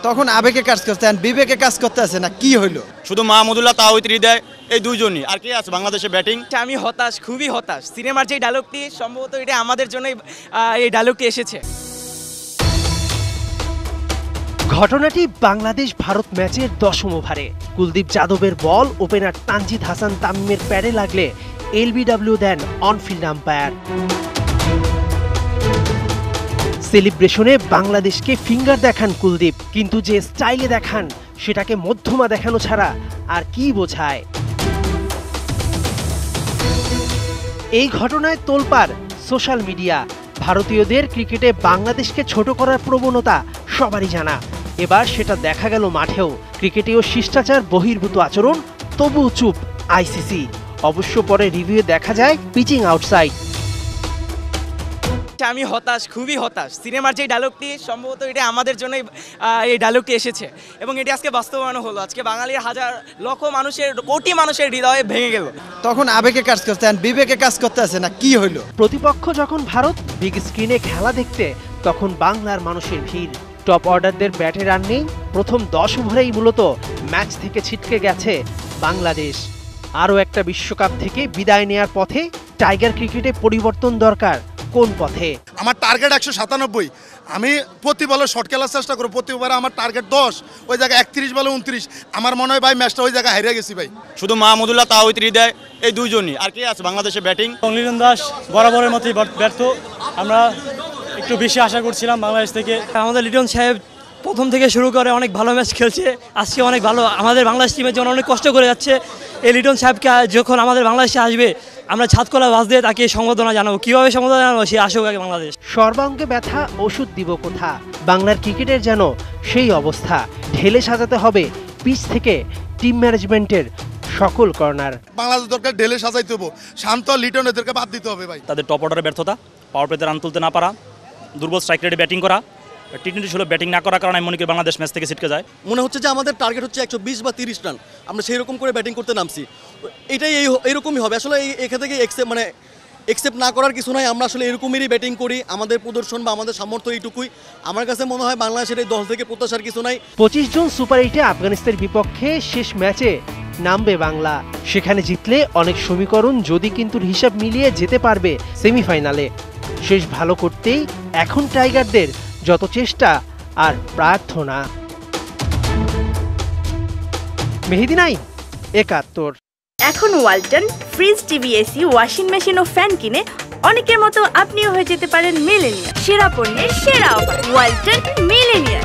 তখন আবেগে কাজ করতে বিবেকে কাজ করতে আছে না কি হইলো? শুধু মাহমুদুল্লাহ তাওহিদ হৃদয় এই দুইজনই, আর কে আছে বাংলাদেশে ব্যাটিং? আমি হতাশ, খুবই হতাশ। সিনেমার যে ডায়লগটি সম্ভবত এটা আমাদের জন্যই এই ডায়লগটি এসেছে। ঘটনাটি বাংলাদেশ ভারত ম্যাচের 10ম ওভারে কুলদীপ যাদবের বল ওপেনার তানজিদ হাসান তামিমের প্যাডে লাগলে এলবিডব্লিউ দেন অনফিল্ড আম্পায়ার। সেলিব্রেশনে বাংলাদেশকে ফিঙ্গার দেখান কুলদীপ, কিন্তু যে স্টাইলে দেখান সেটাকে মধ্যমা দেখানো ছাড়া আর কি বোঝায়? এই ঘটনায় তোলপাড় সোশ্যাল মিডিয়া। ভারতীয়দের ক্রিকেটে বাংলাদেশকে ছোট করার প্রবণতা সবারই জানা, এবার সেটা দেখা গেল মাঠেও। ক্রিকেটেও শিষ্টাচার বহির্ভূত আচরণ, তবুও চুপ আইসিসি। অবশ্য পরে রিভিউয়ে দেখা যায় পিচিং আউটসাইড। আমি হতাশ, খুবই হতাশ। সিনেমার যে ডায়লগটি সম্ভবত এটা আমাদের জন্যই এই ডায়লগটি এসেছে এবং এটি আজকে বাস্তবায়ন হলো। আজকে বাঙালির হাজার লক্ষ মানুষের, কোটি মানুষের হৃদয়ে ভেঙে গেল। তখন আবেগে কাজ করতে বিবেকে কাজ করতে আছে না কি হইলো? প্রতিপক্ষ যখন ভারত, বিগ স্ক্রিনে খেলা দেখতে তখন বাংলার মানুষের ভিড়। টপ অর্ডারদের ব্যাটে রান নেই। প্রথম 10 ওভারেই মূলত ম্যাচ থেকে ছিটকে গেছে বাংলাদেশ। আরও একটা বিশ্বকাপ থেকে বিদায় নেয়ার পথে টাইগার ক্রিকেটে পরিবর্তন দরকার। কোন পথে? আমার টার্গেট 197। আমি প্রতি বলে শর্ট খেলার চেষ্টা করব। প্রতি ওভারে আমার টার্গেট 10, ওই জায়গায় 31 বলে 29। আমার মনে হয় ভাই ম্যাচটা ওই জায়গায় হেরে গেছি ভাই। শুধু মাহমুদুল্লাহ তাওহিদ হৃদয় এই দুইজনই, আর কে আছে বাংলাদেশে ব্যাটিং? লিটন দাস বরাবরের মতোই ব্যর্থ। আমরা একটু বেশি আশা করছিলাম বাংলাদেশ থেকে। আমাদের লিটন সাহেব প্রথম থেকে শুরু করে অনেক ভালো ম্যাচ খেলছে, আজকে অনেক ভালো। আমাদের বাংলাদেশ টিমের জন্য অনেক কষ্ট করে যাচ্ছে। এই লিটন সাহেবকে যখন আমাদের বাংলাদেশে আসবে আমরা ছাদকলা বাস দিয়ে তাকে সম্বোধনা জানাবো। কীভাবে সম্বোধনা জানাবো? সে আসুক আগে বাংলাদেশ। সর্বাঙ্গে ব্যথা, ওষুধ দিব কোথা? বাংলার ক্রিকেটের যেন সেই অবস্থা। ঢেলে সাজাতে হবে পিচ থেকে টিম ম্যানেজমেন্টের সকল কর্নার। বাংলাদেশ দরকার ঢেলে সাজাইতে হবে। শান্ত লিটন এদেরকে বাদ দিতে হবে ভাই। তাদের টপ অর্ডারের ব্যর্থতা, পাওয়ার প্লেতে রান তুলতে না পারা, দুর্বল স্ট্রাইক রেটে ব্যাটিং করা, টি-20 ষোলো ব্যাটিং না করার কারণে আমি মনে করি বাংলাদেশ ম্যাচ থেকে ছিটকে যায়। মনে হচ্ছে যে আমাদের টার্গেট হচ্ছে 120 বা 30 রান, আমরা সেই রকম করে ব্যাটিং করতে নামছি। এটাই এইরকমই হবে আসলে। এখান থেকে একসেপ্ট না করার কিছু নাই। আমরা আসলে এরকমেরই ব্যাটিং করি। আমাদের প্রদর্শন বা আমাদের সামর্থ্য এইটুকুই। আমার কাছে মনে হয় বাংলাদেশের এই দল থেকে প্রত্যাশার কিছু নাই। 25 জুন সুপার 8-এ আফগানিস্তানের বিপক্ষে শেষ ম্যাচে নামবে বাংলা। সেখানে জিতলে অনেক সমীকরণ যদি কিন্তু হিসাব মিলিয়ে যেতে পারবে সেমিফাইনালে। শেষ ভালো করতেই এখন টাইগারদের যত চেষ্টা আর প্রার্থনা। মেহেদী নাইম, 71। এখন Walton fridge, TV, AC, washing machine ও ফ্যান কিনে অনেকের মতো আপনিও হয়ে যেতে পারেন মিলেনিয়ার। সেরা পণ্যের সেরা অফার, ওয়ালটন মিলেনিয়ার।